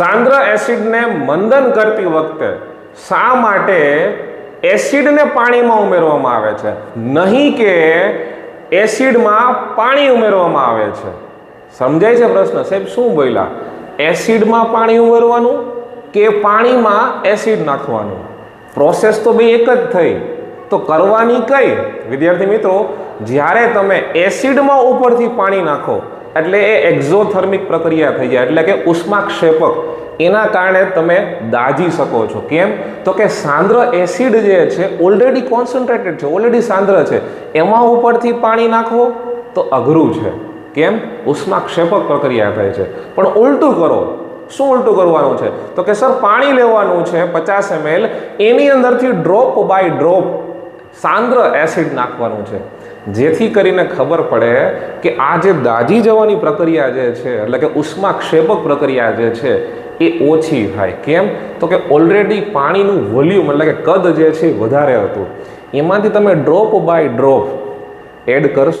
સાંદ્ર એસિડને મંદન કરતી વખતે શા માટે એસિડને પાણીમાં ઉમેરવામાં આવે છે, નહીં કે એસિડમાં પાણી ઉમેરવામાં આવે છે? સમજાય છે પ્રશ્ન? સાહેબ શું બોલ્યા? એસિડમાં પાણી ઉમેરવાનું કે પાણીમાં એસિડ નાખવાનું? પ્રોસેસ તો બે એક જ થઈ, તો કરવાની કઈ? વિદ્યાર્થી મિત્રો, જ્યારે તમે એસિડમાં ઉપરથી પાણી નાખો એટલે એ એક્ઝોથર્મિક પ્રક્રિયા થઈ જાય, એટલે કે ઉષ્માક્ષેપક. એના કારણે તમે દાજી શકો છો. કેમ? તો કે સાંદ્ર એસિડ જે છે ઓલરેડી કોન્સન્ટ્રેટેડ છે, ઓલરેડી સાંદ્ર છે, એમાં ઉપરથી પાણી નાખવો તો અઘરું છે. કેમ? ઉષ્માક્ષેપક પ્રક્રિયા થાય છે. પણ ઉલટું કરો. શું ઉલટું કરવાનું છે? તો કે સર પાણી લેવાનું છે 50 ml, એની અંદરથી ડ્રોપ બાય ડ્રોપ સાંદ્ર એસિડ નાખવાનું છે, જેથી કરીને ખબર પડે કે આ જે દાજી જવાની પ્રક્રિયા જે છે, એટલે કે ઉષ્માક્ષેપક પ્રક્રિયા જે છે એ ઓછી થાય. કેમ? તો કે ઓલરેડી પાણીનું વોલ્યુમ એટલે કે કદ જે છે વધારે હતું, એમાંથી તમે ડ્રોપ બાય ડ્રોપ એડ કરશો.